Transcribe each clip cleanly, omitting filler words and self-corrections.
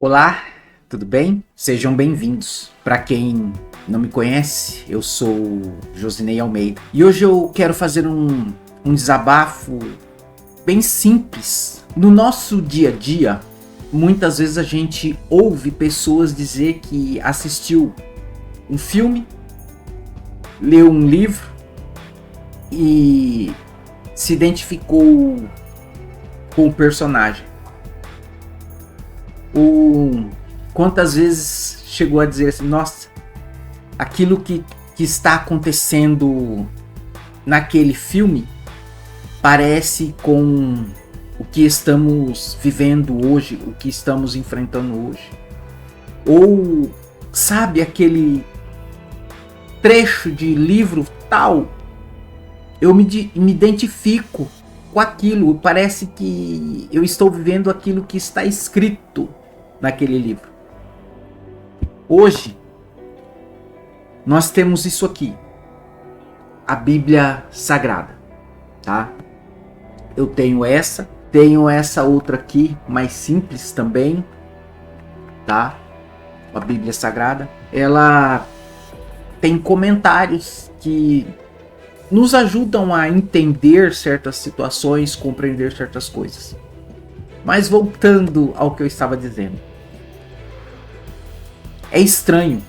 Olá, tudo bem? Sejam bem-vindos. Para quem não me conhece, eu sou Josinei Almeida e hoje eu quero fazer um desabafo bem simples. No nosso dia a dia, muitas vezes a gente ouve pessoas dizer que assistiu um filme, leu um livro e se identificou com o personagem. Quantas vezes chegou a dizer assim, nossa, aquilo que está acontecendo naquele filme parece com o que estamos vivendo hoje, o que estamos enfrentando hoje. Ou, sabe, aquele trecho de livro tal, eu me identifico com aquilo, parece que eu estou vivendo aquilo que está escrito naquele livro. Hoje, nós temos isso aqui, a Bíblia Sagrada, tá? Eu tenho essa outra aqui, mais simples também, tá? A Bíblia Sagrada, ela tem comentários que nos ajudam a entender certas situações, compreender certas coisas. Mas voltando ao que eu estava dizendo, é estranho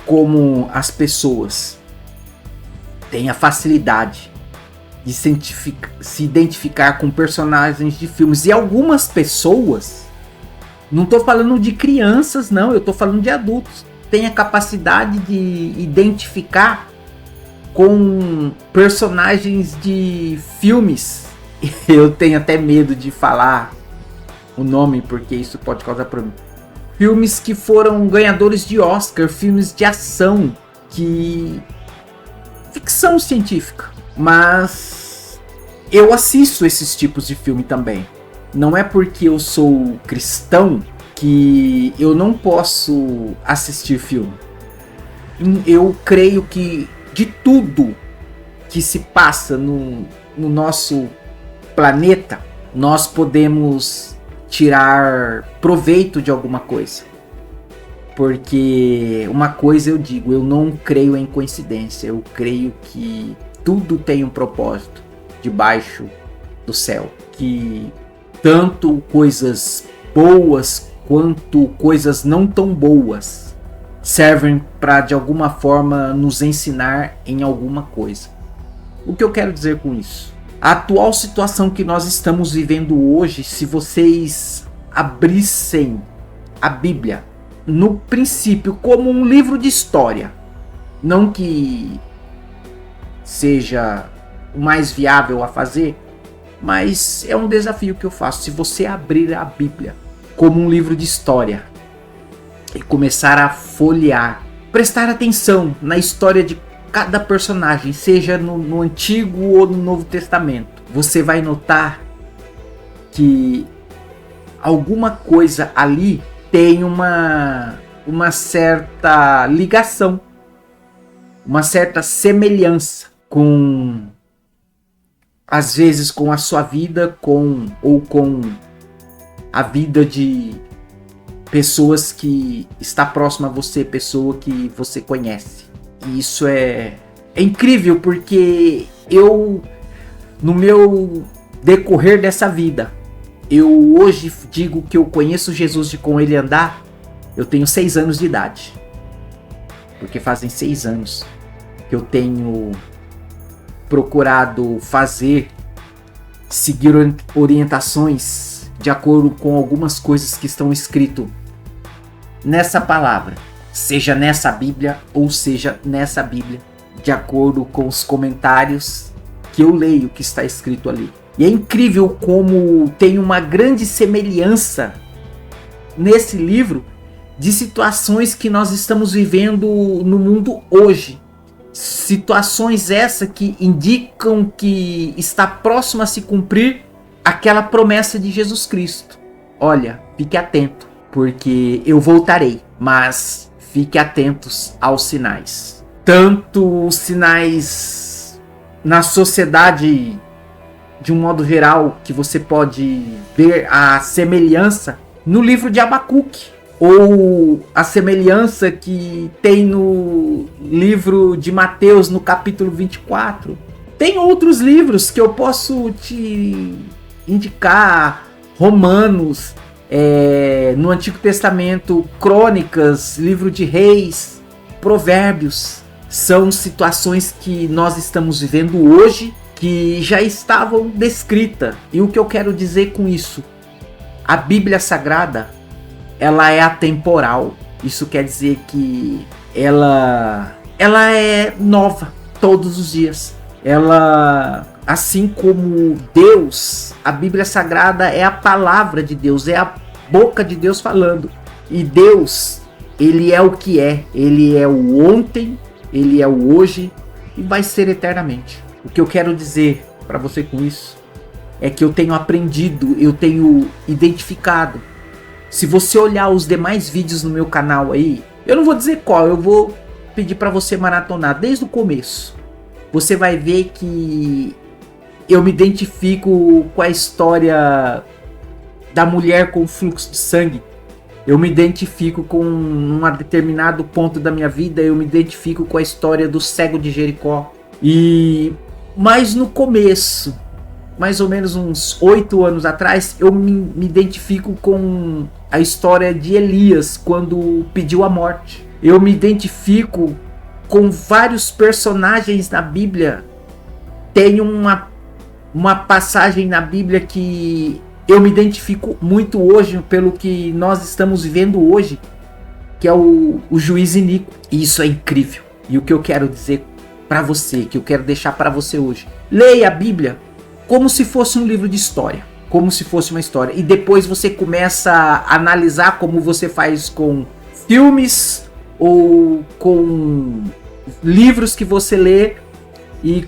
como as pessoas têm a facilidade de se identificar com personagens de filmes. E algumas pessoas, não estou falando de crianças não, eu estou falando de adultos, têm a capacidade de identificar com personagens de filmes. Eu tenho até medo de falar o nome, porque isso pode causar problema. Filmes que foram ganhadores de Oscar, filmes de ação, ficção científica. Mas eu assisto esses tipos de filme também. Não é porque eu sou cristão que eu não posso assistir filme. Eu creio que de tudo que se passa no nosso planeta, nós podemos tirar proveito de alguma coisa. Porque uma coisa eu digo, eu não creio em coincidência, eu creio que tudo tem um propósito debaixo do céu. Que tanto coisas boas quanto coisas não tão boas servem para de alguma forma nos ensinar em alguma coisa. O que eu quero dizer com isso? A atual situação que nós estamos vivendo hoje, se vocês abrissem a Bíblia no princípio como um livro de história, não que seja o mais viável a fazer, mas é um desafio que eu faço. Se você abrir a Bíblia como um livro de história e começar a folhear, prestar atenção na história de cada personagem, seja no Antigo ou no Novo Testamento, você vai notar que alguma coisa ali tem uma certa ligação, uma certa semelhança com, às vezes, com a sua vida, ou com a vida de pessoas que está próxima a você, pessoa que você conhece. E isso é incrível, porque eu, no meu decorrer dessa vida, eu hoje digo que eu conheço Jesus de com ele andar, eu tenho 6 anos de idade. Porque fazem 6 anos que eu tenho procurado seguir orientações de acordo com algumas coisas que estão escritas nessa palavra, seja nessa Bíblia ou seja nessa Bíblia, de acordo com os comentários que eu leio que está escrito ali. E é incrível como tem uma grande semelhança nesse livro de situações que nós estamos vivendo no mundo hoje. Situações essas que indicam que está próximo a se cumprir aquela promessa de Jesus Cristo. Olha, fique atento, porque eu voltarei, mas fique atentos aos sinais. Tanto os sinais na sociedade de um modo geral, que você pode ver a semelhança no livro de Abacuque, ou a semelhança que tem no livro de Mateus, no capítulo 24. Tem outros livros que eu posso te indicar, Romanos, no Antigo Testamento, Crônicas, livro de Reis, Provérbios. São situações que nós estamos vivendo hoje, que já estavam descritas. E o que eu quero dizer com isso? A Bíblia Sagrada, ela é atemporal. Isso quer dizer que ela é nova todos os dias. Ela, assim como Deus, a Bíblia Sagrada é a palavra de Deus, é a boca de Deus falando. E Deus, ele é o que é. Ele é o ontem, ele é o hoje e vai ser eternamente. O que eu quero dizer para você com isso é que eu tenho aprendido, eu tenho identificado. Se você olhar os demais vídeos no meu canal aí, eu não vou dizer qual, eu vou pedir para você maratonar desde o começo. Você vai ver que eu me identifico com a história da mulher com fluxo de sangue. Eu me identifico com um determinado ponto da minha vida, eu me identifico com a história do cego de Jericó. Mas no começo, mais ou menos uns 8 anos atrás, eu me identifico com a história de Elias, quando pediu a morte. Eu me identifico com vários personagens na Bíblia. Tem uma passagem na Bíblia que eu me identifico muito hoje, pelo que nós estamos vivendo hoje, que é o juiz iníquo. E isso é incrível. E o que eu quero dizer para você, que eu quero deixar para você hoje: leia a Bíblia como se fosse um livro de história, como se fosse uma história, e depois você começa a analisar, como você faz com filmes ou com livros que você lê, e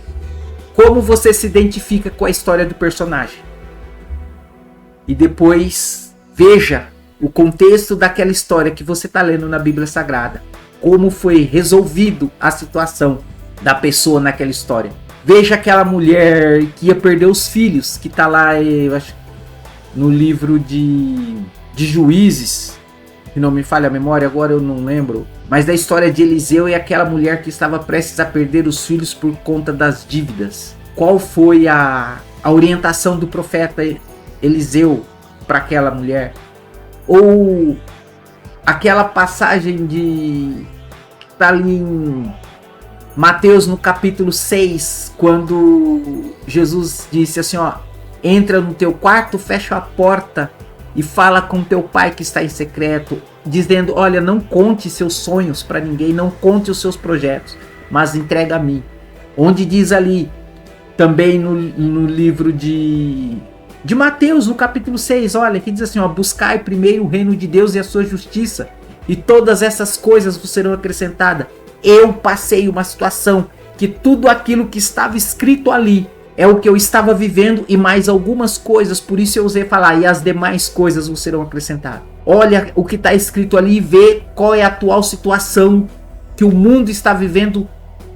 como você se identifica com a história do personagem. E depois veja o contexto daquela história que você está lendo na Bíblia Sagrada, como foi resolvido a situação da pessoa naquela história. Veja aquela mulher que ia perder os filhos, que está lá, eu acho, no livro de Juízes, se não me falha a memória, agora eu não lembro, mas da história de Eliseu e aquela mulher que estava prestes a perder os filhos por conta das dívidas. Qual foi a orientação do profeta Eliseu para aquela mulher? Ou aquela passagem de tá ali em Mateus, no capítulo 6, quando Jesus disse assim, ó: entra no teu quarto, fecha a porta e fala com teu pai que está em secreto, dizendo: olha, não conte seus sonhos para ninguém, não conte os seus projetos, mas entrega a mim. Onde diz ali, também no livro de Mateus, no capítulo 6, olha, que diz assim, ó: buscai primeiro o reino de Deus e a sua justiça, e todas essas coisas vos serão acrescentadas. Eu passei uma situação que tudo aquilo que estava escrito ali é o que eu estava vivendo e mais algumas coisas, por isso eu usei falar, e as demais coisas vos serão acrescentadas. Olha o que está escrito ali e vê qual é a atual situação que o mundo está vivendo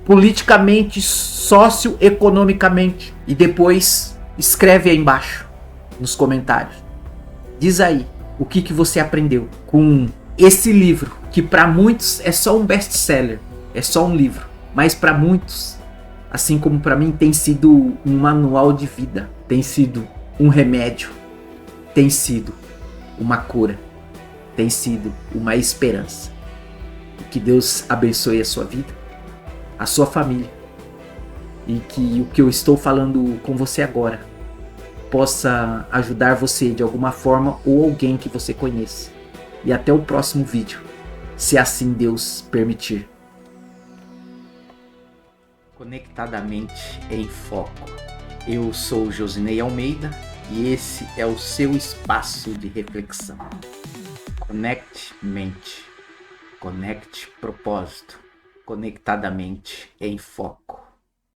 politicamente, socioeconomicamente. E depois escreve aí embaixo, nos comentários. Diz aí o que você aprendeu com esse livro, que para muitos é só um best-seller, é só um livro, mas para muitos, assim como para mim, tem sido um manual de vida, tem sido um remédio, tem sido uma cura, tem sido uma esperança. Que Deus abençoe a sua vida, a sua família, e que o que eu estou falando com você agora possa ajudar você de alguma forma ou alguém que você conheça. E até o próximo vídeo, se assim Deus permitir. Conectadamente em Foco. Eu sou Josinei Almeida e esse é o seu espaço de reflexão. Conecte mente, conecte propósito, conectadamente em foco.